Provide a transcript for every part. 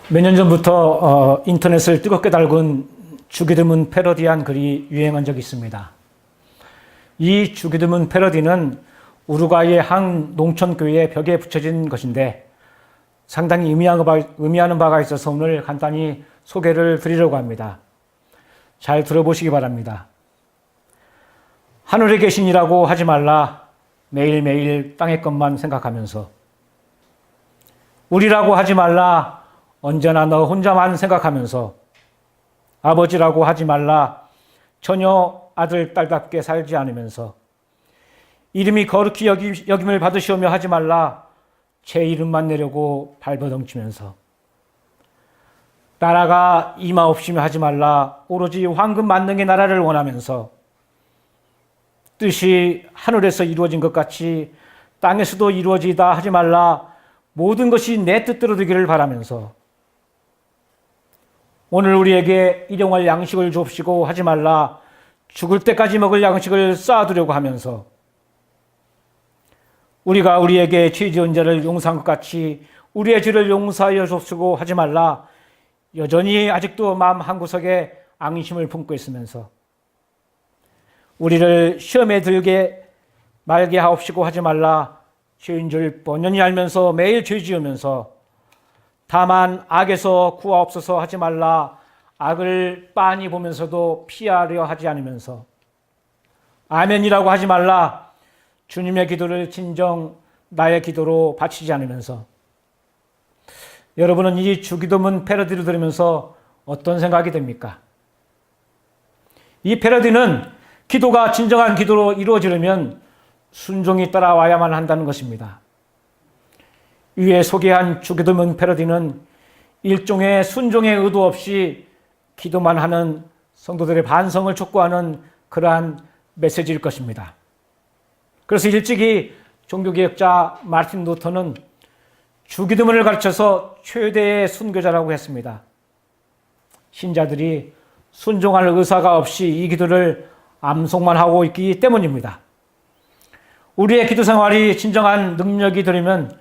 몇 년 전부터 인터넷을 뜨겁게 달군 주기드문 패러디한 글이 유행한 적이 있습니다. 이 주기드문 패러디는 우루과이의 한 농촌교회의 벽에 붙여진 것인데 상당히 의미하는 바가 있어서 오늘 간단히 소개를 드리려고 합니다. 잘 들어보시기 바랍니다. 하늘에 계신이라고 하지 말라. 매일매일 땅의 것만 생각하면서. 우리라고 하지 말라. 언제나 너 혼자만 생각하면서. 아버지라고 하지 말라. 전혀 아들, 딸답게 살지 않으면서. 이름이 거룩히 여김을 받으시오며 하지 말라. 제 이름만 내려고 발버둥치면서. 나라가 이마 없이며 하지 말라. 오로지 황금 만능의 나라를 원하면서. 뜻이 하늘에서 이루어진 것 같이 땅에서도 이루어지다 하지 말라. 모든 것이 내 뜻대로 되기를 바라면서. 오늘 우리에게 일용할 양식을 주옵시고 하지 말라. 죽을 때까지 먹을 양식을 쌓아두려고 하면서. 우리가 우리에게 죄 지은 자를 용서한 것 같이 우리의 죄를 용서하여 주옵시고 하지 말라. 여전히 아직도 마음 한구석에 앙심을 품고 있으면서. 우리를 시험에 들게 말게 하옵시고 하지 말라. 죄인 줄 뻔히 알면서 매일 죄 지으면서. 다만 악에서 구하옵소서 하지 말라. 악을 빤히 보면서도 피하려 하지 않으면서. 아멘이라고 하지 말라. 주님의 기도를 진정 나의 기도로 바치지 않으면서. 여러분은 이 주기도문 패러디를 들으면서 어떤 생각이 됩니까? 이 패러디는 기도가 진정한 기도로 이루어지려면 순종이 따라와야만 한다는 것입니다. 위에 소개한 주기도문 패러디는 일종의 순종의 의도 없이 기도만 하는 성도들의 반성을 촉구하는 그러한 메시지일 것입니다. 그래서 일찍이 종교개혁자 마르틴 루터는 주기도문을 가르쳐서 최대의 순교자라고 했습니다. 신자들이 순종할 의사가 없이 이 기도를 암송만 하고 있기 때문입니다. 우리의 기도 생활이 진정한 능력이 되려면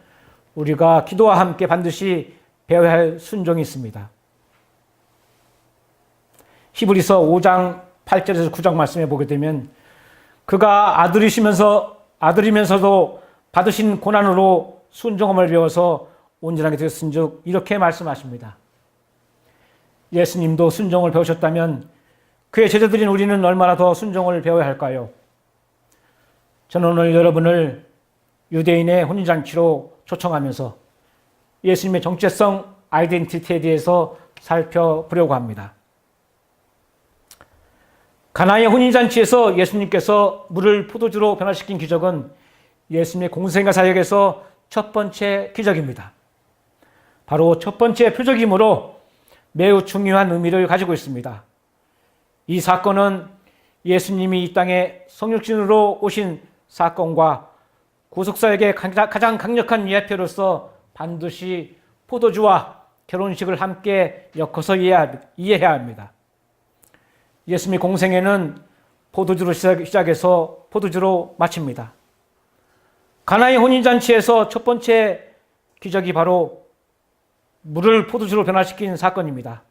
우리가 기도와 함께 반드시 배워야 할 순종이 있습니다. 히브리서 5장 8절에서 9장 말씀에 보게 되면 그가 아들이면서도 받으신 고난으로 순종함을 배워서 온전하게 되었은즉 이렇게 말씀하십니다. 예수님도 순종을 배우셨다면 그의 제자들인 우리는 얼마나 더 순종을 배워야 할까요? 저는 오늘 여러분을 유대인의 혼인잔치로 초청하면서 예수님의 정체성, 아이덴티티에 대해서 살펴보려고 합니다. 가나의 혼인잔치에서 예수님께서 물을 포도주로 변화시킨 기적은 예수님의 공생과 사역에서 첫 번째 기적입니다. 바로 첫 번째 표적이므로 매우 중요한 의미를 가지고 있습니다. 이 사건은 예수님이 이 땅에 성육신으로 오신 사건과 구속사에게 가장 강력한 예표로서 반드시 포도주와 결혼식을 함께 엮어서 이해해야 합니다. 예수님의 공생애는 포도주로 시작해서 포도주로 마칩니다. 가나의 혼인잔치에서 첫 번째 기적이 바로 물을 포도주로 변화시킨 사건입니다.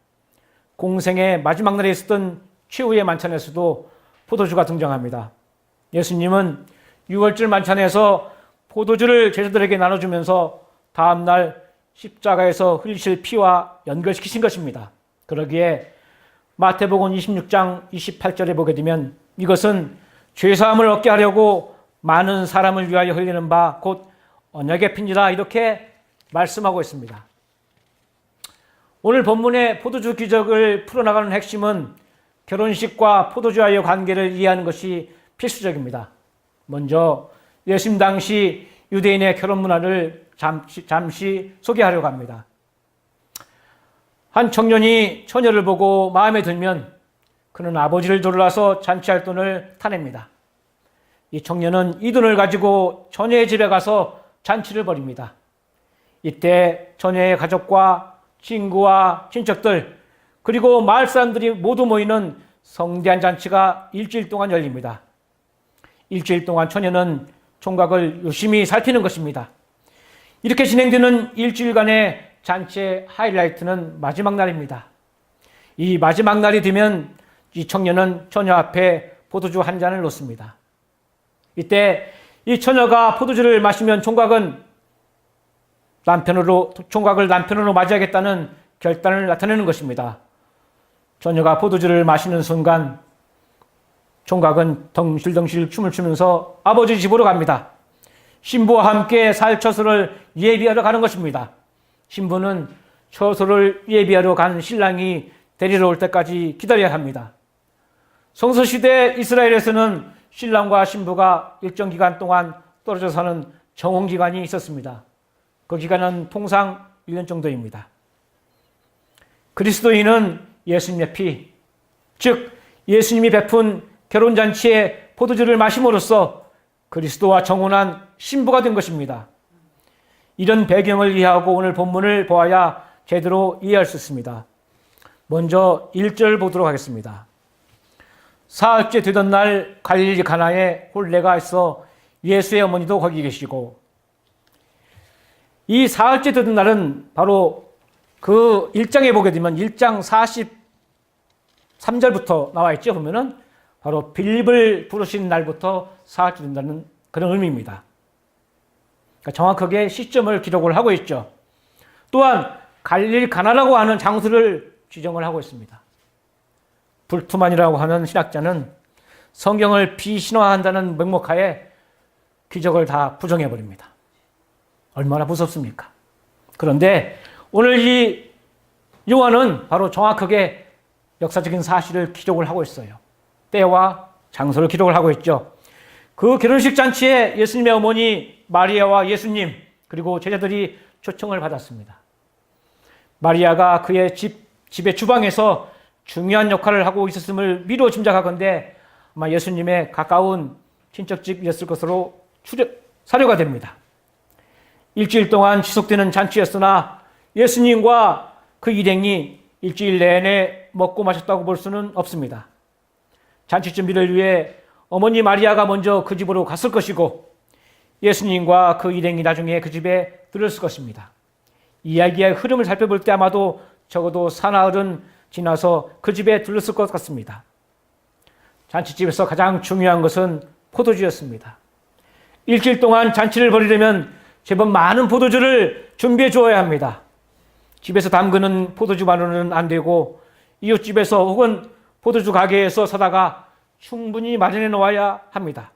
공생의 마지막 날에 있었던 최후의 만찬에서도 포도주가 등장합니다. 예수님은 유월절 만찬에서 포도주를 제자들에게 나눠주면서 다음날 십자가에서 흘리실 피와 연결시키신 것입니다. 그러기에 마태복음 26장 28절에 보게 되면 이것은 죄사함을 얻게 하려고 많은 사람을 위하여 흘리는 바 곧 언약의 피니라 이렇게 말씀하고 있습니다. 오늘 본문의 포도주 기적을 풀어나가는 핵심은 결혼식과 포도주와의 관계를 이해하는 것이 필수적입니다. 먼저 예수님 당시 유대인의 결혼 문화를 잠시 소개하려고 합니다. 한 청년이 처녀를 보고 마음에 들면 그는 아버지를 돌아서 잔치할 돈을 타냅니다. 이 청년은 이 돈을 가지고 처녀의 집에 가서 잔치를 벌입니다. 이때 처녀의 가족과 친구와 친척들 그리고 마을 사람들이 모두 모이는 성대한 잔치가 일주일 동안 열립니다. 일주일 동안 처녀는 총각을 열심히 살피는 것입니다. 이렇게 진행되는 일주일간의 잔치의 하이라이트는 마지막 날입니다. 이 마지막 날이 되면 이 청년은 처녀 앞에 포도주 한 잔을 놓습니다. 이때 이 처녀가 포도주를 마시면 총각을 남편으로 맞이하겠다는 결단을 나타내는 것입니다. 처녀가 포도주를 마시는 순간 총각은 덩실덩실 춤을 추면서 아버지 집으로 갑니다. 신부와 함께 살 처소를 예비하러 가는 것입니다. 신부는 처소를 예비하러 간 신랑이 데리러 올 때까지 기다려야 합니다. 성서시대 이스라엘에서는 신랑과 신부가 일정 기간 동안 떨어져 사는 정혼기간이 있었습니다. 그 기간은 통상 1년 정도입니다. 그리스도인은 예수님의 피, 즉 예수님이 베푼 결혼잔치에 포도주를 마심으로써 그리스도와 정혼한 신부가 된 것입니다. 이런 배경을 이해하고 오늘 본문을 보아야 제대로 이해할 수 있습니다. 먼저 1절 보도록 하겠습니다. 사흘째 되던 날 갈릴리 가나에 혼례가 있어 예수의 어머니도 거기 계시고, 이 사흘째 되던 날은 바로 그 1장에 보게 되면 1장 43절부터 나와 있죠. 보면은 바로 빌립을 부르신 날부터 사흘째 된다는 그런 의미입니다. 그러니까 정확하게 시점을 기록을 하고 있죠. 또한 갈릴리 가나라고 하는 장소를 지정을 하고 있습니다. 불투만이라고 하는 신학자는 성경을 비신화한다는 명목하에 기적을 다 부정해버립니다. 얼마나 무섭습니까? 그런데 오늘 이 요한은 바로 정확하게 역사적인 사실을 기록을 하고 있어요. 때와 장소를 기록을 하고 있죠. 그 결혼식 잔치에 예수님의 어머니 마리아와 예수님 그리고 제자들이 초청을 받았습니다. 마리아가 그의 집의 주방에서 중요한 역할을 하고 있었음을 미루어 짐작하건대 아마 예수님의 가까운 친척집이었을 것으로 사료가 됩니다. 일주일 동안 지속되는 잔치였으나 예수님과 그 일행이 일주일 내내 먹고 마셨다고 볼 수는 없습니다. 잔치 준비를 위해 어머니 마리아가 먼저 그 집으로 갔을 것이고 예수님과 그 일행이 나중에 그 집에 들었을 것입니다. 이야기의 흐름을 살펴볼 때 아마도 적어도 사나흘은 지나서 그 집에 들렀을 것 같습니다. 잔치집에서 가장 중요한 것은 포도주였습니다. 일주일 동안 잔치를 벌이려면 제법 많은 포도주를 준비해 주어야 합니다. 집에서 담그는 포도주만으로는 안 되고 이웃집에서 혹은 포도주 가게에서 사다가 충분히 마련해 놓아야 합니다.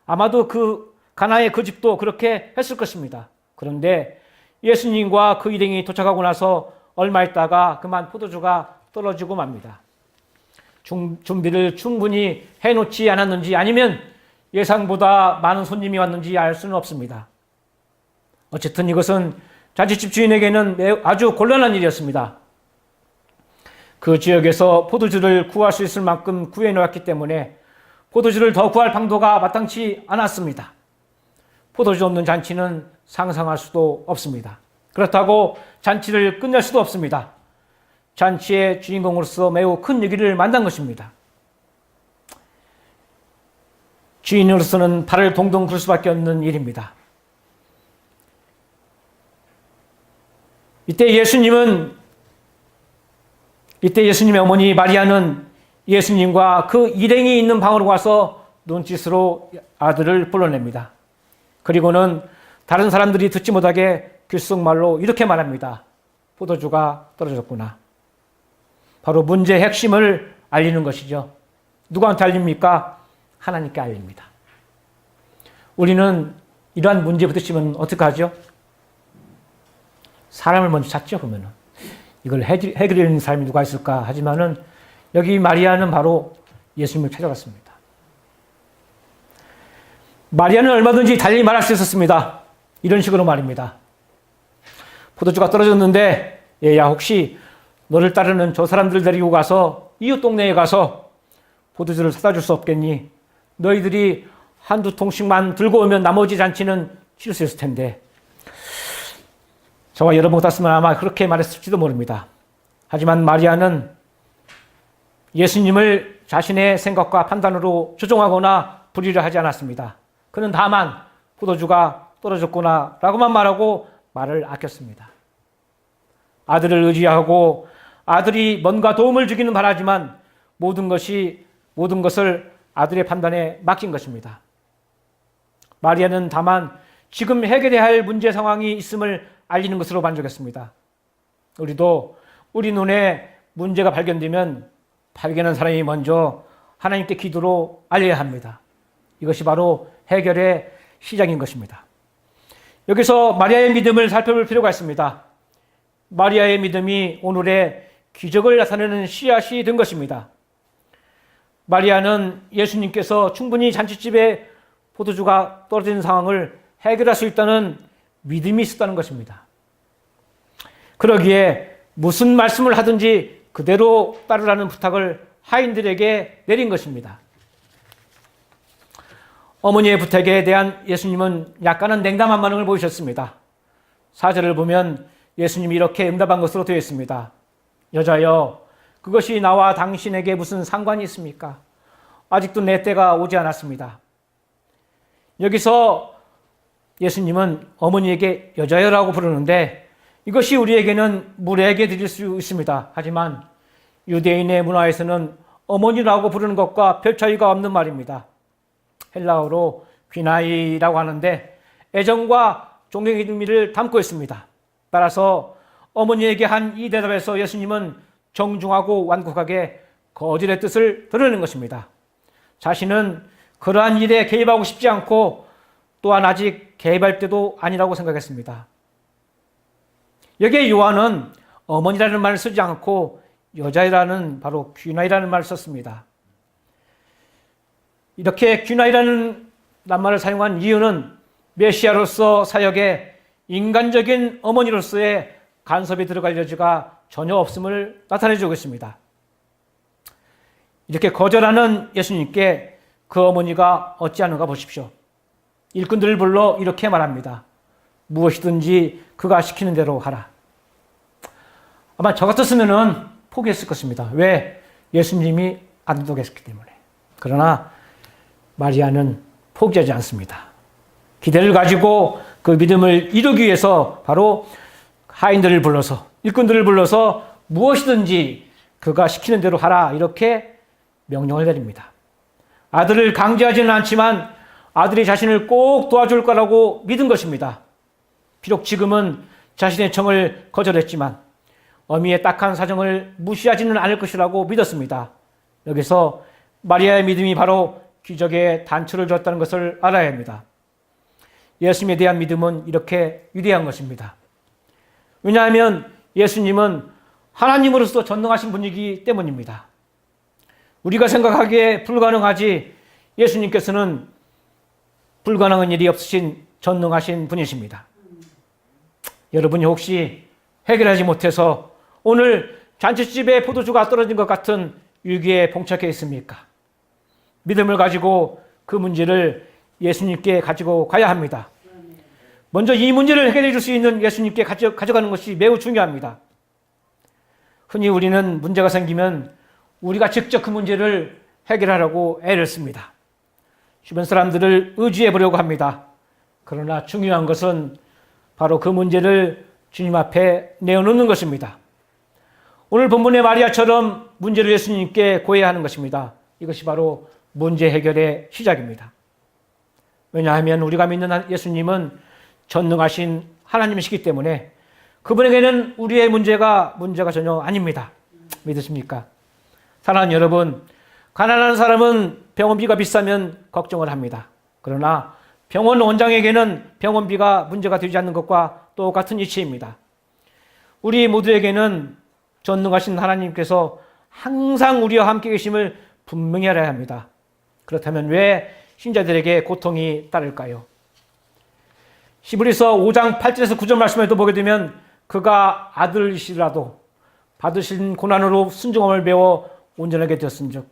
아마도 그 가나의 그 집도 그렇게 했을 것입니다. 그런데 예수님과 그 일행이 도착하고 나서 얼마 있다가 그만 포도주가 떨어지고 맙니다. 준비를 충분히 해놓지 않았는지 아니면 예상보다 많은 손님이 왔는지 알 수는 없습니다. 어쨌든 이것은 잔치집 주인에게는 아주 곤란한 일이었습니다. 그 지역에서 포도주를 구할 수 있을 만큼 구해놓았기 때문에 포도주를 더 구할 방도가 마땅치 않았습니다. 포도주 없는 잔치는 상상할 수도 없습니다. 그렇다고 잔치를 끝낼 수도 없습니다. 잔치의 주인공으로서 매우 큰 위기를 만난 것입니다. 주인으로서는 발을 동동 굴 수밖에 없는 일입니다. 이때 예수님의 어머니 마리아는 예수님과 그 일행이 있는 방으로 가서 눈짓으로 아들을 불러냅니다. 그리고는 다른 사람들이 듣지 못하게 귓속말로 이렇게 말합니다. 포도주가 떨어졌구나. 바로 문제의 핵심을 알리는 것이죠. 누구한테 알립니까? 하나님께 알립니다. 우리는 이러한 문제 부딪히면 어떻게 하죠? 사람을 먼저 찾죠, 보면은. 이걸 해결하는 사람이 누가 있을까? 하지만은 여기 마리아는 바로 예수님을 찾아갔습니다. 마리아는 얼마든지 달리 말할 수 있었습니다. 이런 식으로 말입니다. 포도주가 떨어졌는데, 얘야, 혹시 너를 따르는 저 사람들 데리고 가서 이웃 동네에 가서 포도주를 사다 줄 수 없겠니? 너희들이 한두 통씩만 들고 오면 나머지 잔치는 치를 수 있을 텐데. 저와 여러분 같았으면 아마 그렇게 말했을지도 모릅니다. 하지만 마리아는 예수님을 자신의 생각과 판단으로 조종하거나 불의를 하지 않았습니다. 그는 다만 포도주가 떨어졌구나 라고만 말하고 말을 아꼈습니다. 아들을 의지하고 아들이 뭔가 도움을 주기는 바라지만 모든 것을 아들의 판단에 맡긴 것입니다. 마리아는 다만 지금 해결해야 할 문제 상황이 있음을 알리는 것으로 만족했습니다. 우리도 우리 눈에 문제가 발견되면 발견한 사람이 먼저 하나님께 기도로 알려야 합니다. 이것이 바로 해결의 시작인 것입니다. 여기서 마리아의 믿음을 살펴볼 필요가 있습니다. 마리아의 믿음이 오늘의 기적을 나타내는 씨앗이 된 것입니다. 마리아는 예수님께서 충분히 잔치집에 포도주가 떨어진 상황을 해결할 수 있다는 믿음이 있었다는 것입니다. 그러기에 무슨 말씀을 하든지 그대로 따르라는 부탁을 하인들에게 내린 것입니다. 어머니의 부탁에 대한 예수님은 약간은 냉담한 반응을 보이셨습니다. 4절을 보면 예수님이 이렇게 응답한 것으로 되어 있습니다. 여자여, 그것이 나와 당신에게 무슨 상관이 있습니까? 아직도 내 때가 오지 않았습니다. 여기서 예수님은 어머니에게 여자여라고 부르는데 이것이 우리에게는 무례하게 들릴 수 있습니다. 하지만 유대인의 문화에서는 어머니라고 부르는 것과 별 차이가 없는 말입니다. 헬라어로 귀나이라고 하는데 애정과 존경의 의미를 담고 있습니다. 따라서 어머니에게 한 이 대답에서 예수님은 정중하고 완곡하게 거절의 뜻을 드러내는 것입니다. 자신은 그러한 일에 개입하고 싶지 않고 또한 아직 개입할 때도 아니라고 생각했습니다. 여기에 요한은 어머니라는 말을 쓰지 않고 여자라는 바로 귀나이라는 말을 썼습니다. 이렇게 귀나이라는 낱말을 사용한 이유는 메시아로서 사역에 인간적인 어머니로서의 간섭이 들어갈 여지가 전혀 없음을 나타내주고 있습니다. 이렇게 거절하는 예수님께 그 어머니가 어찌하는가 보십시오. 일꾼들을 불러 이렇게 말합니다. 무엇이든지 그가 시키는 대로 하라. 아마 저 같았으면 포기했을 것입니다. 왜? 예수님이 안독했기 때문에. 그러나 마리아는 포기하지 않습니다. 기대를 가지고 그 믿음을 이루기 위해서 바로 하인들을 불러서 일꾼들을 불러서 무엇이든지 그가 시키는 대로 하라 이렇게 명령을 내립니다. 아들을 강제하지는 않지만 아들이 자신을 꼭 도와줄 거라고 믿은 것입니다. 비록 지금은 자신의 청을 거절했지만 어미의 딱한 사정을 무시하지는 않을 것이라고 믿었습니다. 여기서 마리아의 믿음이 바로 기적의 단초를 줬다는 것을 알아야 합니다. 예수님에 대한 믿음은 이렇게 위대한 것입니다. 왜냐하면 예수님은 하나님으로서 전능하신 분이기 때문입니다. 우리가 생각하기에 불가능하지 예수님께서는 불가능한 일이 없으신 전능하신 분이십니다. 여러분이 혹시 해결하지 못해서 오늘 잔치집에 포도주가 떨어진 것 같은 위기에 봉착해 있습니까? 믿음을 가지고 그 문제를 예수님께 가지고 가야 합니다. 먼저 이 문제를 해결해 줄 수 있는 예수님께 가져가는 것이 매우 중요합니다. 흔히 우리는 문제가 생기면 우리가 직접 그 문제를 해결하려고 애를 씁니다. 주변 사람들을 의지해 보려고 합니다. 그러나 중요한 것은 바로 그 문제를 주님 앞에 내어놓는 것입니다. 오늘 본문의 마리아처럼 문제를 예수님께 고해야 하는 것입니다. 이것이 바로 문제 해결의 시작입니다. 왜냐하면 우리가 믿는 예수님은 전능하신 하나님이시기 때문에 그분에게는 우리의 문제가 전혀 아닙니다. 믿으십니까? 사랑하는 여러분, 가난한 사람은 병원비가 비싸면 걱정을 합니다. 그러나 병원 원장에게는 병원비가 문제가 되지 않는 것과 똑같은 이치입니다. 우리 모두에게는 전능하신 하나님께서 항상 우리와 함께 계심을 분명히 알아야 합니다. 그렇다면 왜 신자들에게 고통이 따를까요? 히브리서 5장 8절에서 9절 말씀에도 보게 되면 그가 아들이시라도 받으신 고난으로 순종함을 배워 온전하게 되었은즉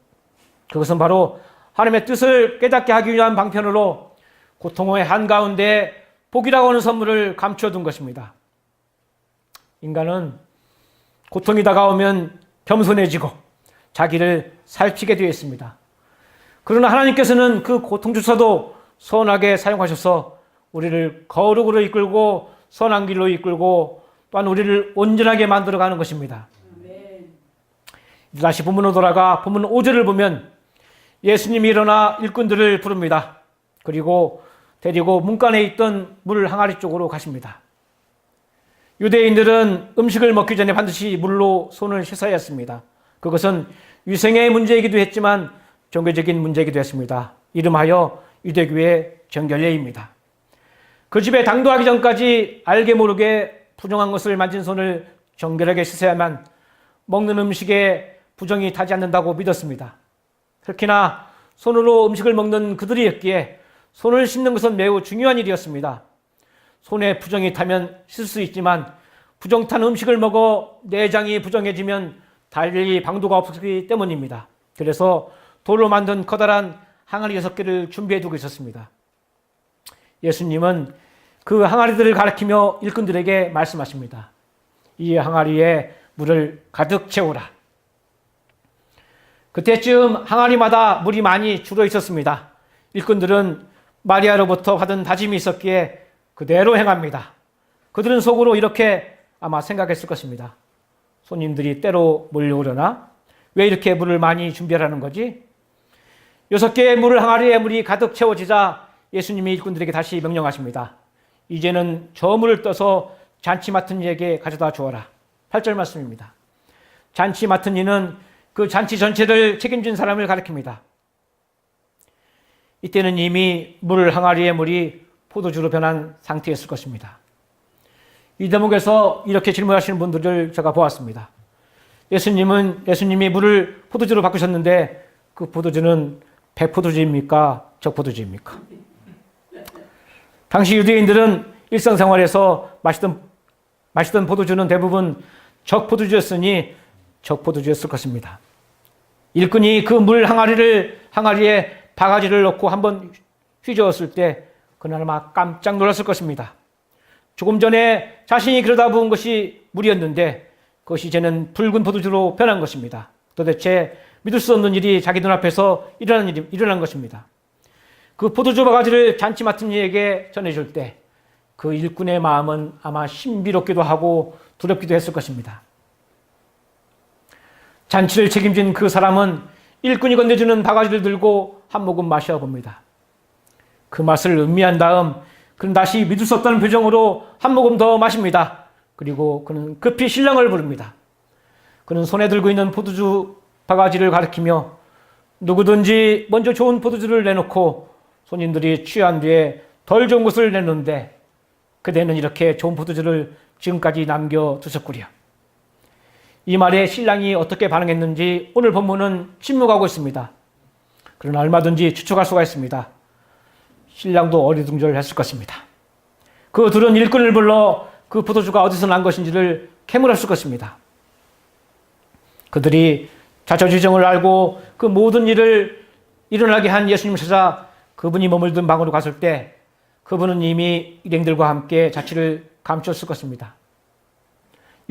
그것은 바로 하나님의 뜻을 깨닫게 하기 위한 방편으로 고통의 한가운데 복이라고 하는 선물을 감춰둔 것입니다. 인간은 고통이 다가오면 겸손해지고 자기를 살피게 되어 있습니다. 그러나 하나님께서는 그 고통 주사도 선하게 사용하셔서 우리를 거룩으로 이끌고 선한 길로 이끌고 또한 우리를 온전하게 만들어가는 것입니다. 다시 본문으로 돌아가 본문 5절을 보면 예수님이 일어나 일꾼들을 부릅니다. 그리고 데리고 문간에 있던 물 항아리 쪽으로 가십니다. 유대인들은 음식을 먹기 전에 반드시 물로 손을 씻어야 했습니다. 그것은 위생의 문제이기도 했지만 종교적인 문제이기도 했습니다. 이름하여 유대교의 정결례입니다. 그 집에 당도하기 전까지 알게 모르게 부정한 것을 만진 손을 정결하게 씻어야만 먹는 음식에 부정이 타지 않는다고 믿었습니다. 특히나 손으로 음식을 먹는 그들이었기에 손을 씻는 것은 매우 중요한 일이었습니다. 손에 부정이 타면 씻을 수 있지만 부정 탄 음식을 먹어 내장이 부정해지면 달리 방도가 없기 때문입니다. 그래서 돌로 만든 커다란 항아리 6개를 준비해 두고 있었습니다. 예수님은 그 항아리들을 가리키며 일꾼들에게 말씀하십니다. 이 항아리에 물을 가득 채우라. 그때쯤 항아리마다 물이 많이 줄어 있었습니다. 일꾼들은 마리아로부터 받은 다짐이 있었기에 그대로 행합니다. 그들은 속으로 이렇게 아마 생각했을 것입니다. 손님들이 때로 몰려오려나? 왜 이렇게 물을 많이 준비하라는 거지? 6개의 물 항아리에 물이 가득 채워지자 예수님이 일꾼들에게 다시 명령하십니다. 이제는 저 물을 떠서 잔치 맡은 이에게 가져다 주어라. 8절 말씀입니다. 잔치 맡은 이는 그 잔치 전체를 책임진 사람을 가리킵니다. 이때는 이미 물 항아리의 물이 포도주로 변한 상태였을 것입니다. 이 대목에서 이렇게 질문하시는 분들을 제가 보았습니다. 예수님이 물을 포도주로 바꾸셨는데 그 포도주는 백포도주입니까? 적포도주입니까? 당시 유대인들은 일상생활에서 마시던 포도주는 대부분 적포도주였으니 적포도주였을 것입니다. 일꾼이 그 물 항아리에 바가지를 넣고 한번 휘저었을 때 그날 아마 깜짝 놀랐을 것입니다. 조금 전에 자신이 그러다 부은 것이 물이었는데 그것이 이제는 붉은 포도주로 변한 것입니다. 도대체 믿을 수 없는 일이 자기 눈앞에서 일어난 것입니다. 그 포도주 바가지를 잔치 맡은 이에게 전해줄 때 그 일꾼의 마음은 아마 신비롭기도 하고 두렵기도 했을 것입니다. 잔치를 책임진 그 사람은 일꾼이 건네주는 바가지를 들고 한 모금 마셔봅니다. 그 맛을 음미한 다음 그는 다시 믿을 수 없다는 표정으로 한 모금 더 마십니다. 그리고 그는 급히 신랑을 부릅니다. 그는 손에 들고 있는 포도주 바가지를 가리키며 누구든지 먼저 좋은 포도주를 내놓고 손님들이 취한 뒤에 덜 좋은 것을 내놓는데 그대는 이렇게 좋은 포도주를 지금까지 남겨두셨구려. 이 말에 신랑이 어떻게 반응했는지 오늘 본문은 침묵하고 있습니다. 그러나 얼마든지 추측할 수가 있습니다. 신랑도 어리둥절했을 것입니다. 그 둘은 일꾼을 불러 그 포도주가 어디서 난 것인지를 캐물었을 것입니다. 그들이 자초지종을 알고 그 모든 일을 일어나게 한 예수님을 찾아 그분이 머물던 방으로 갔을 때 그분은 이미 일행들과 함께 자취를 감췄을 것입니다.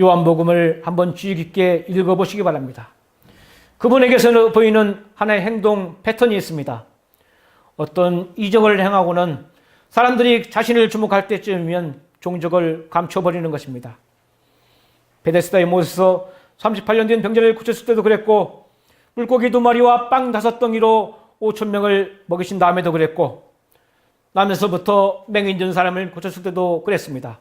요한복음을 한번 주의 깊게 읽어보시기 바랍니다. 그분에게서 보이는 하나의 행동 패턴이 있습니다. 어떤 이적을 행하고는 사람들이 자신을 주목할 때쯤이면 종적을 감춰버리는 것입니다. 베데스다의 못에서 38년 된 병자를 고쳤을 때도 그랬고 물고기 2마리와 빵 5덩이로 5,000명을 먹이신 다음에도 그랬고 남에서부터 맹인 든 사람을 고쳤을 때도 그랬습니다.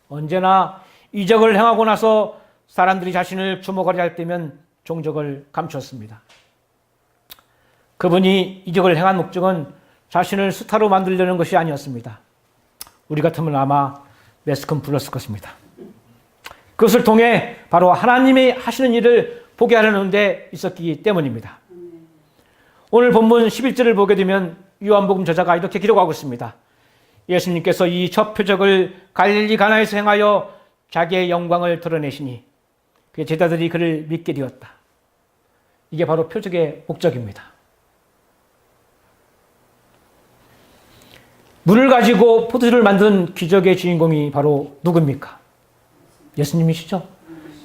언제나 이적을 행하고 나서 사람들이 자신을 주목하려 할 때면 종적을 감췄습니다. 그분이 이적을 행한 목적은 자신을 스타로 만들려는 것이 아니었습니다. 우리 같으면 아마 매스컴 불렀을 것입니다. 그것을 통해 바로 하나님이 하시는 일을 보게 하려는 데 있었기 때문입니다. 오늘 본문 11절을 보게 되면 요한복음 저자가 이렇게 기록하고 있습니다. 예수님께서 이 첫 표적을 갈릴리 가나에서 행하여 자기의 영광을 드러내시니 그 제자들이 그를 믿게 되었다. 이게 바로 표적의 목적입니다. 물을 가지고 포도주를 만든 기적의 주인공이 바로 누굽니까? 예수님이시죠?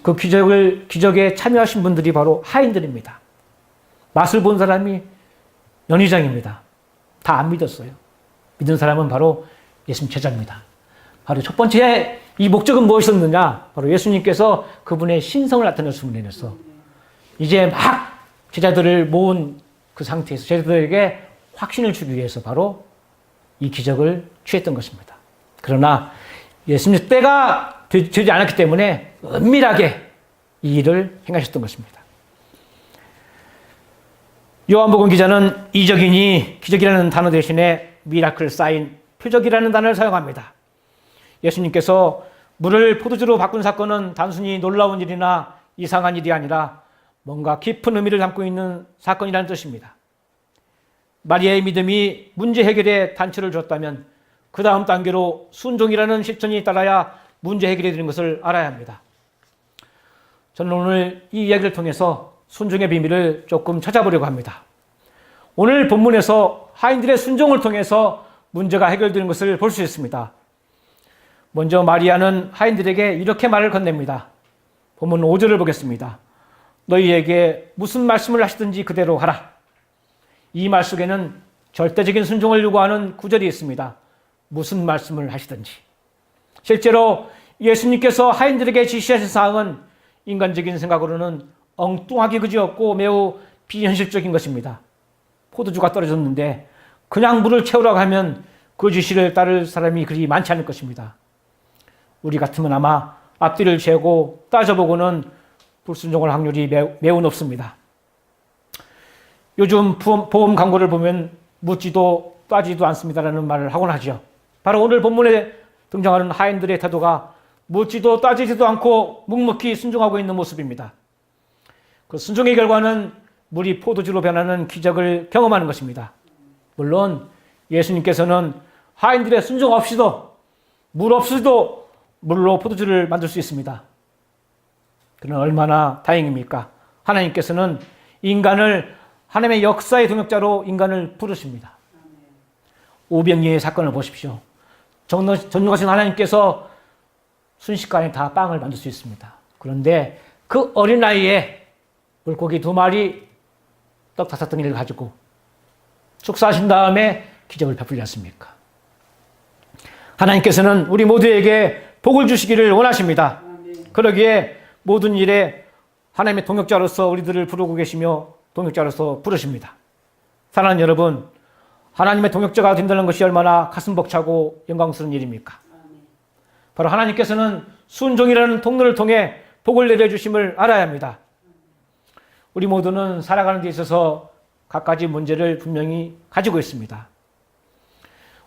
그 기적에 참여하신 분들이 바로 하인들입니다. 맛을 본 사람이 연휘장입니다. 다 안 믿었어요. 믿은 사람은 바로 예수님 제자입니다. 바로 첫 번째 이 목적은 무엇이었느냐? 바로 예수님께서 그분의 신성을 나타낼 수문에 내서 이제 막 제자들을 모은 그 상태에서 제자들에게 확신을 주기 위해서 바로 이 기적을 취했던 것입니다. 그러나 예수님 때가 되지 않았기 때문에 은밀하게 이 일을 행하셨던 것입니다. 요한복음 기자는 이적이니 기적이라는 단어 대신에 미라클 사인, 표적이라는 단어를 사용합니다. 예수님께서 물을 포도주로 바꾼 사건은 단순히 놀라운 일이나 이상한 일이 아니라 뭔가 깊은 의미를 담고 있는 사건이라는 뜻입니다. 마리아의 믿음이 문제 해결에 단초를 줬다면 그 다음 단계로 순종이라는 실천이 따라야 문제 해결이 되는 것을 알아야 합니다. 저는 오늘 이 이야기를 통해서 순종의 비밀을 조금 찾아보려고 합니다. 오늘 본문에서 하인들의 순종을 통해서 문제가 해결되는 것을 볼 수 있습니다. 먼저 마리아는 하인들에게 이렇게 말을 건넵니다. 본문 5절을 보겠습니다. 너희에게 무슨 말씀을 하시든지 그대로 하라. 이 말 속에는 절대적인 순종을 요구하는 구절이 있습니다. 무슨 말씀을 하시든지. 실제로 예수님께서 하인들에게 지시하신 사항은 인간적인 생각으로는 엉뚱하게 그지없고 매우 비현실적인 것입니다. 포도주가 떨어졌는데 그냥 물을 채우라고 하면 그 지시를 따를 사람이 그리 많지 않을 것입니다. 우리 같으면 아마 앞뒤를 재고 따져보고는 불순종할 확률이 매우 높습니다. 요즘 보험 광고를 보면 묻지도 따지도 않습니다라는 말을 하곤 하죠. 바로 오늘 본문에 등장하는 하인들의 태도가 묻지도 따지지도 않고 묵묵히 순종하고 있는 모습입니다. 그 순종의 결과는 물이 포도주로 변하는 기적을 경험하는 것입니다. 물론 예수님께서는 하인들의 순종 없이도 물 없이도 물로 포도주를 만들 수 있습니다. 그러나 얼마나 다행입니까? 하나님께서는 인간을 하나님의 역사의 동역자로 인간을 부르십니다. 오병이의 사건을 보십시오. 전능하신 하나님께서 순식간에 다 빵을 만들 수 있습니다. 그런데 그 어린 나이에 물고기 2마리, 떡 5덩이를 가지고 축사하신 다음에 기적을 베풀지 않습니까? 하나님께서는 우리 모두에게 복을 주시기를 원하십니다. 그러기에 모든 일에 하나님의 동역자로서 우리들을 부르고 계시며 동역자로서 부르십니다. 사랑하는 여러분, 하나님의 동역자가 된다는 것이 얼마나 가슴 벅차고 영광스러운 일입니까? 바로 하나님께서는 순종이라는 통로를 통해 복을 내려주심을 알아야 합니다. 우리 모두는 살아가는 데 있어서 갖가지 문제를 분명히 가지고 있습니다.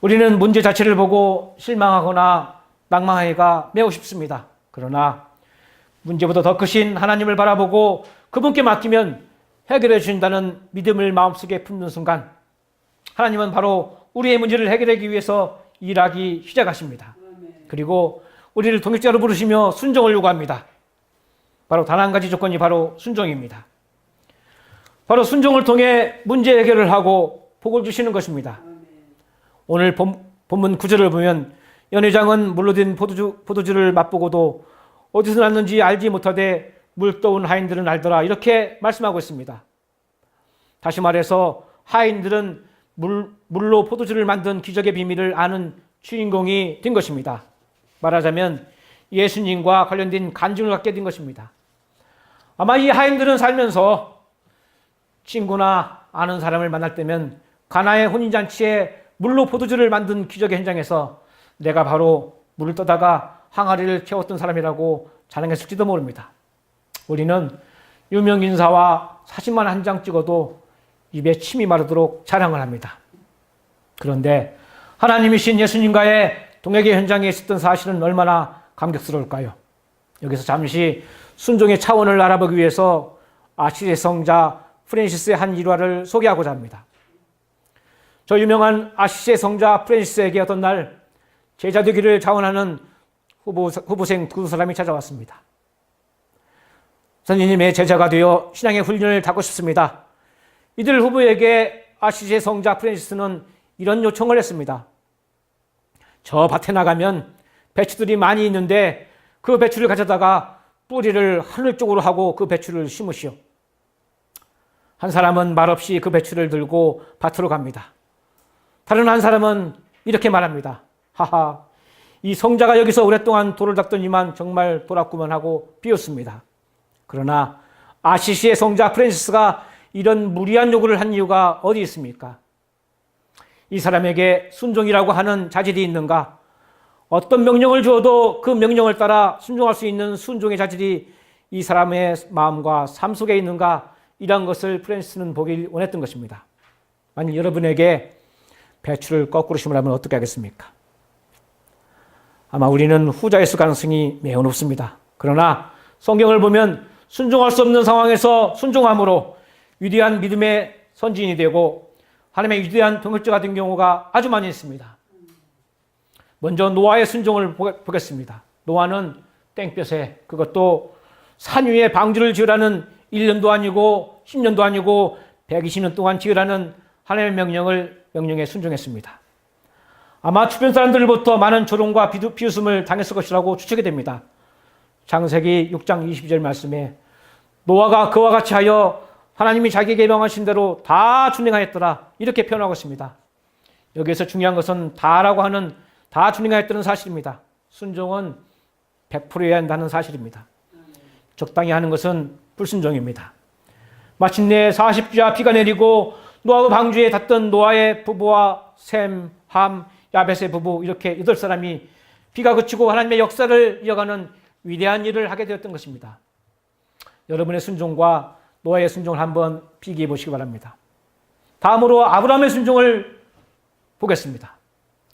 우리는 문제 자체를 보고 실망하거나 낭망하기가 매우 쉽습니다. 그러나 문제보다 더 크신 하나님을 바라보고 그분께 맡기면 해결해 주신다는 믿음을 마음속에 품는 순간 하나님은 바로 우리의 문제를 해결하기 위해서 일하기 시작하십니다. 그리고 우리를 동역자로 부르시며 순종을 요구합니다. 바로 단 한 가지 조건이 바로 순종입니다. 바로 순종을 통해 문제 해결을 하고 복을 주시는 것입니다. 오늘 본문 9절을 보면 연회장은 물로 된 포도주를 맛보고도 어디서 났는지 알지 못하되 물떠온 하인들은 알더라, 이렇게 말씀하고 있습니다. 다시 말해서 하인들은 물로 포도주를 만든 기적의 비밀을 아는 주인공이 된 것입니다. 말하자면 예수님과 관련된 간증을 갖게 된 것입니다. 아마 이 하인들은 살면서 친구나 아는 사람을 만날 때면 가나의 혼인잔치에 물로 포도주를 만든 기적의 현장에서 내가 바로 물을 떠다가 항아리를 채웠던 사람이라고 자랑했을지도 모릅니다. 우리는 유명 인사와 사진만 한 장 찍어도 입에 침이 마르도록 자랑을 합니다. 그런데 하나님이신 예수님과의 동역의 현장에 있었던 사실은 얼마나 감격스러울까요? 여기서 잠시 순종의 차원을 알아보기 위해서 아시리의 성자 프랜시스의 한 일화를 소개하고자 합니다. 저 유명한 아시시의 성자 프랜시스에게 어떤 날 제자 되기를 자원하는 후보생 2사람이 찾아왔습니다. 선생님의 제자가 되어 신앙의 훈련을 받고 싶습니다. 이들 후보에게 아시시의 성자 프랜시스는 이런 요청을 했습니다. 저 밭에 나가면 배추들이 많이 있는데 그 배추를 가져다가 뿌리를 하늘 쪽으로 하고 그 배추를 심으시오. 한 사람은 말없이 그 배추를 들고 밭으로 갑니다. 다른 한 사람은 이렇게 말합니다. 하하, 이 성자가 여기서 오랫동안 돌을 닦더니만 정말 돌았구만 하고 비웃습니다. 그러나 아시시의 성자 프란시스가 이런 무리한 요구를 한 이유가 어디 있습니까? 이 사람에게 순종이라고 하는 자질이 있는가? 어떤 명령을 주어도 그 명령을 따라 순종할 수 있는 순종의 자질이 이 사람의 마음과 삶 속에 있는가? 이런 것을 프란시스는 보길 원했던 것입니다. 만약 여러분에게 배추를 거꾸로 심으라면 어떻게 하겠습니까? 아마 우리는 후자였을 가능성이 매우 높습니다. 그러나 성경을 보면 순종할 수 없는 상황에서 순종함으로 위대한 믿음의 선진이 되고 하나님의 위대한 동역자가 된 경우가 아주 많이 있습니다. 먼저 노아의 순종을 보겠습니다. 노아는 땡볕에, 그것도 산 위에 방주를 지으라는 1년도 아니고 10년도 아니고 120년 동안 지으라는 하나님의 명령에 순종했습니다. 아마 주변 사람들로부터 많은 조롱과 비웃음을 당했을 것이라고 추측이 됩니다. 창세기 6장 22절 말씀에 노아가 그와 같이 하여 하나님이 자기에게 명하신 대로 다 준행하였더라, 이렇게 표현하고 있습니다. 여기에서 중요한 것은 다 준행하였다는 사실입니다. 순종은 100%여야 한다는 사실입니다. 적당히 하는 것은 불순종입니다. 마침내 40주야 비가 내리고 노아의 방주에 닿던 노아의 부부와 셈, 함, 야벳의 부부, 이렇게 8사람이 비가 그치고 하나님의 역사를 이어가는 위대한 일을 하게 되었던 것입니다. 여러분의 순종과 노아의 순종을 한번 비교해 보시기 바랍니다. 다음으로 아브라함의 순종을 보겠습니다.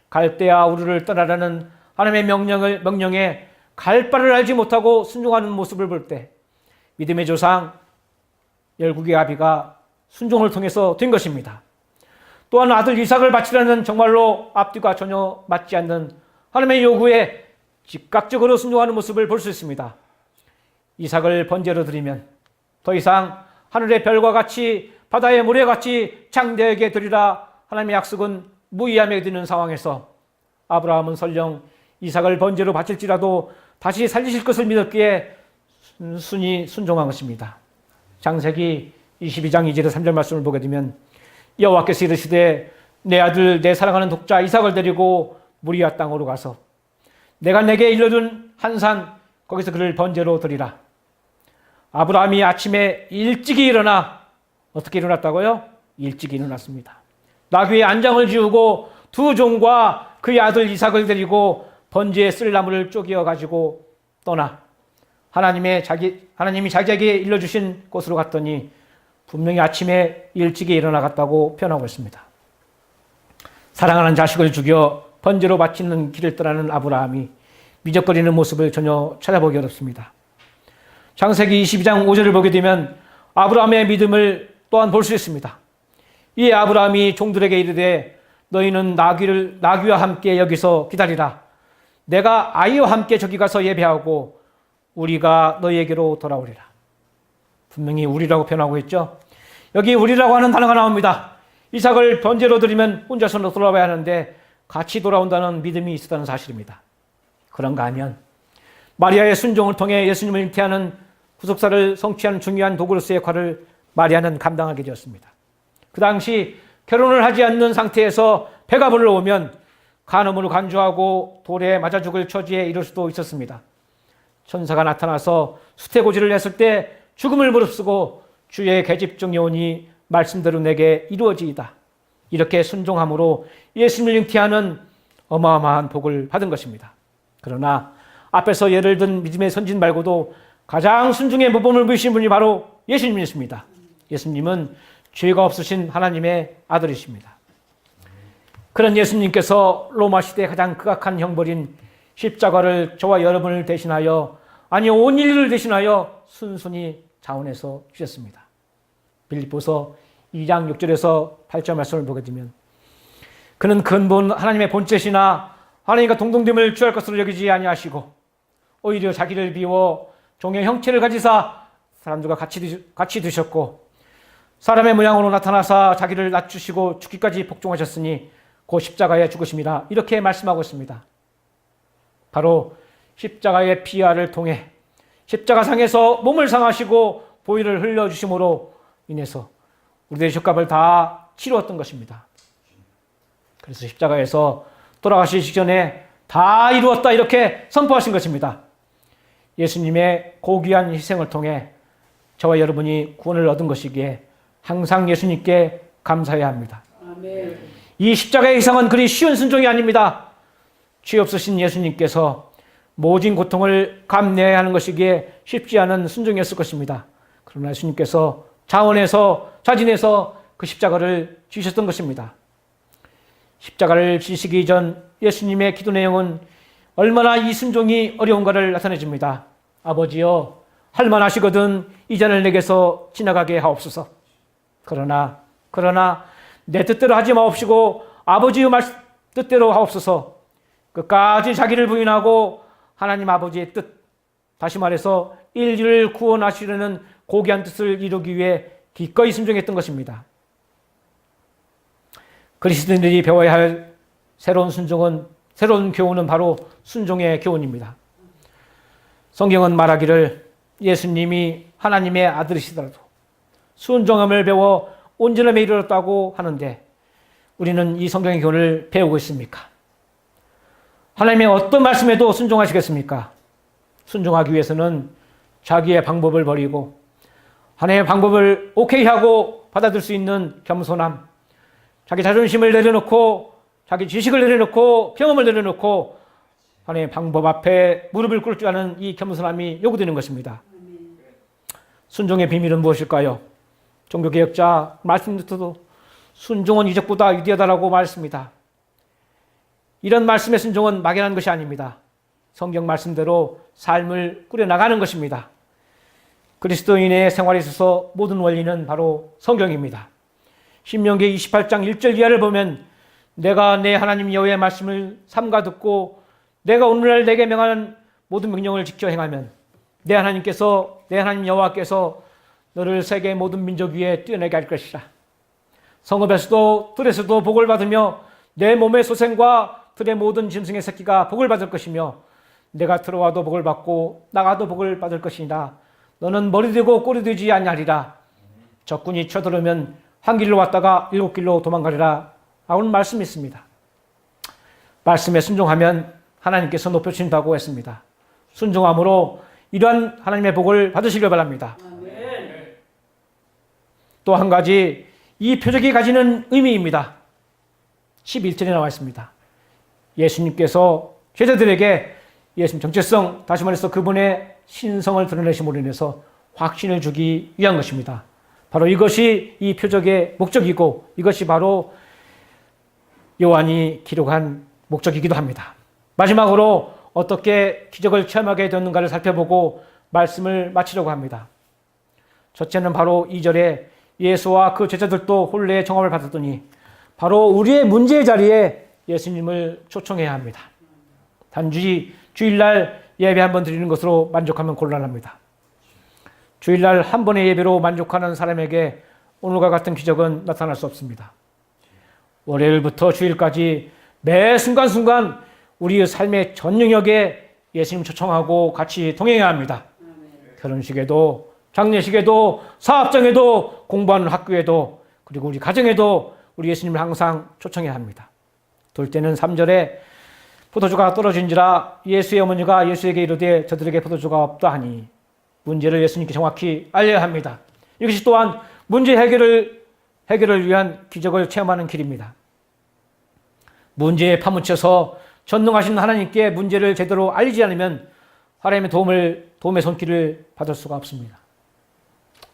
갈대아 우르를 떠나라는 하나님의 명령에 갈 바를 알지 못하고 순종하는 모습을 볼 때 믿음의 조상 열국의 아비가 순종을 통해서 된 것입니다. 또한 아들 이삭을 바치라는 정말로 앞뒤가 전혀 맞지 않는 하나님의 요구에 즉각적으로 순종하는 모습을 볼 수 있습니다. 이삭을 번제로 드리면 더 이상 하늘의 별과 같이 바다의 모래같이 장대하게 드리라 하나님의 약속은 무의미하게 되는 상황에서 아브라함은 설령 이삭을 번제로 바칠지라도 다시 살리실 것을 믿었기에 순순히 순종한 것입니다. 창세기 22장 2절에 3절 말씀을 보게 되면 여호와께서 이르시되 내 아들 내 사랑하는 독자 이삭을 데리고 모리아 땅으로 가서 내가 내게 일러준 한 산 거기서 그를 번제로 드리라. 아브라함이 아침에 일찍이 일어나 어떻게 일어났다고요? 일찍이 일어났습니다. 나귀의 안장을 지우고 두 종과 그의 아들 이삭을 데리고 번제에 쓸 나무를 쪼개어 가지고 떠나 하나님이 자기에게 일러주신 곳으로 갔더니 분명히 아침에 일찍이 일어나갔다고 표현하고 있습니다. 사랑하는 자식을 죽여 번제로 바치는 길을 떠나는 아브라함이 미적거리는 모습을 전혀 찾아보기 어렵습니다. 창세기 22장 5절을 보게 되면 아브라함의 믿음을 또한 볼 수 있습니다. 이에 아브라함이 종들에게 이르되 너희는 나귀와 함께 여기서 기다리라. 내가 아이와 함께 저기 가서 예배하고 우리가 너희에게로 돌아오리라. 분명히 우리라고 표현하고 있죠. 여기 우리라고 하는 단어가 나옵니다. 이삭을 번제로 드리면 혼자서 돌아와야 하는데 같이 돌아온다는 믿음이 있었다는 사실입니다. 그런가 하면 마리아의 순종을 통해 예수님을 잉태하는 구속사를 성취하는 중요한 도구로서의 역할을 마리아는 감당하게 되었습니다. 그 당시 결혼을 하지 않는 상태에서 배가 불러오면 간음으로 간주하고 돌에 맞아 죽을 처지에 이를 수도 있었습니다. 천사가 나타나서 수태고지를 했을 때 죽음을 무릅쓰고 주의 계집종 여호니 말씀대로 내게 이루어지이다. 이렇게 순종함으로 예수님을 잉태하는 어마어마한 복을 받은 것입니다. 그러나 앞에서 예를 든 믿음의 선진 말고도 가장 순종의 모범을 보이신 분이 바로 예수님이십니다. 예수님은 죄가 없으신 하나님의 아들이십니다. 그런 예수님께서 로마 시대의 가장 극악한 형벌인 십자가를 저와 여러분을 대신하여, 아니 온 인류를 대신하여 순순히 자원해서 주셨습니다. 빌립보서 2장 6절에서 8절 말씀을 보게 되면 그는 근본 하나님의 본체시나 하나님과 동등됨을 취할 것으로 여기지 아니하시고 오히려 자기를 비워 종의 형체를 가지사 사람들과 같이 드셨고 사람의 모양으로 나타나사 자기를 낮추시고 죽기까지 복종하셨으니 그 십자가의 죽으심이라, 이렇게 말씀하고 있습니다. 바로 십자가의 피아를 통해 십자가상에서 몸을 상하시고 보혈을 흘려주심으로 인해서 우리들의 죄값을 다 치루었던 것입니다. 그래서 십자가에서 돌아가시기 전에 다 이루었다 이렇게 선포하신 것입니다. 예수님의 고귀한 희생을 통해 저와 여러분이 구원을 얻은 것이기에 항상 예수님께 감사해야 합니다. 아멘. 이 십자가의 희생은 그리 쉬운 순종이 아닙니다. 죄 없으신 예수님께서 모진 고통을 감내해야 하는 것이기에 쉽지 않은 순종이었을 것입니다. 그러나 예수님께서 자진해서 그 십자가를 지셨던 것입니다. 십자가를 지시기 전 예수님의 기도 내용은 얼마나 이 순종이 어려운가를 나타내 줍니다. 아버지여, 할만하시거든 이 잔을 내게서 지나가게 하옵소서. 그러나 내 뜻대로 하지 마옵시고 아버지의 뜻대로 하옵소서. 끝까지 자기를 부인하고 하나님 아버지의 뜻, 다시 말해서 인류를 구원하시려는 고귀한 뜻을 이루기 위해 기꺼이 순종했던 것입니다. 그리스도인들이 배워야 할 새로운 교훈은 바로 순종의 교훈입니다. 성경은 말하기를 예수님이 하나님의 아들이시더라도 순종함을 배워 온전함에 이르렀다고 하는데 우리는 이 성경의 교훈을 배우고 있습니까? 하나님의 어떤 말씀에도 순종하시겠습니까? 순종하기 위해서는 자기의 방법을 버리고 하나님의 방법을 오케이 하고 받아들일 수 있는 겸손함, 자기 자존심을 내려놓고 자기 지식을 내려놓고 경험을 내려놓고 하나님의 방법 앞에 무릎을 꿇을 줄 아는 이 겸손함이 요구되는 것입니다. 순종의 비밀은 무엇일까요? 종교개혁자 말씀부터도 순종은 이적보다 위대하다라고 말했습니다. 이런 말씀의 순종은 막연한 것이 아닙니다. 성경 말씀대로 삶을 꾸려나가는 것입니다. 그리스도인의 생활에 있어서 모든 원리는 바로 성경입니다. 신명기 28장 1절 이하를 보면 내가 내 하나님 여호와의 말씀을 삼가 듣고 내가 오늘날 내게 명하는 모든 명령을 지켜 행하면 내 하나님 여호와께서 너를 세계 모든 민족 위에 뛰어나게 할 것이라. 성읍에서도 들에서도 복을 받으며 내 몸의 소생과 들의 모든 짐승의 새끼가 복을 받을 것이며 내가 들어와도 복을 받고 나가도 복을 받을 것이니라. 너는 머리 되고 꼬리 되지 아니하리라. 적군이 쳐들어오면 한 길로 왔다가 7길로 도망가리라. 라는 말씀이 있습니다. 말씀에 순종하면 하나님께서 높여주신다고 했습니다. 순종함으로 이러한 하나님의 복을 받으시길 바랍니다. 또 한 가지 이 표적이 가지는 의미입니다. 11절에 나와 있습니다. 예수님께서 제자들에게 예수님 정체성, 다시 말해서 그분의 신성을 드러내심으로 인해서 확신을 주기 위한 것입니다. 바로 이것이 이 표적의 목적이고 이것이 바로 요한이 기록한 목적이기도 합니다. 마지막으로 어떻게 기적을 체험하게 되었는가를 살펴보고 말씀을 마치려고 합니다. 첫째는 바로 2절에 예수와 그 제자들도 혼례의 정함을 받았더니 바로 우리의 문제의 자리에 예수님을 초청해야 합니다. 단지 주일날 예배 한 번 드리는 것으로 만족하면 곤란합니다. 주일날 한 번의 예배로 만족하는 사람에게 오늘과 같은 기적은 나타날 수 없습니다. 월요일부터 주일까지 매 순간순간 우리의 삶의 전 영역에 예수님 초청하고 같이 동행해야 합니다. 결혼식에도 장례식에도 사업장에도 공부하는 학교에도 그리고 우리 가정에도 우리 예수님을 항상 초청해야 합니다. 돌 때는 3절에 포도주가 떨어진지라 예수의 어머니가 예수에게 이르되 저들에게 포도주가 없다 하니 문제를 예수님께 정확히 알려야 합니다. 이것이 또한 문제 해결을 위한 기적을 체험하는 길입니다. 문제에 파묻혀서 전능하신 하나님께 문제를 제대로 알리지 않으면 하나님의 도움의 손길을 받을 수가 없습니다.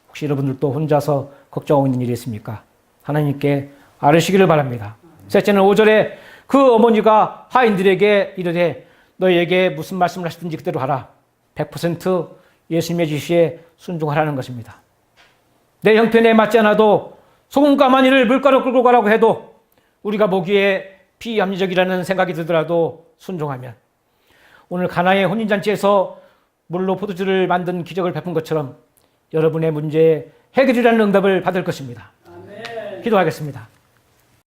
혹시 여러분들도 혼자서 걱정하고 있는 일이 있습니까? 하나님께 알으시기를 바랍니다. 셋째는 5절에 그 어머니가 하인들에게 이르되 너희에게 무슨 말씀을 하시든지 그대로 하라. 100% 예수님의 지시에 순종하라는 것입니다. 내 형편에 맞지 않아도 소금과 마늘을 물가로 끌고 가라고 해도 우리가 보기에 비합리적이라는 생각이 들더라도 순종하면 오늘 가나의 혼인잔치에서 물로 포도주를 만든 기적을 베푼 것처럼 여러분의 문제에 해결이라는 응답을 받을 것입니다. 아멘. 기도하겠습니다.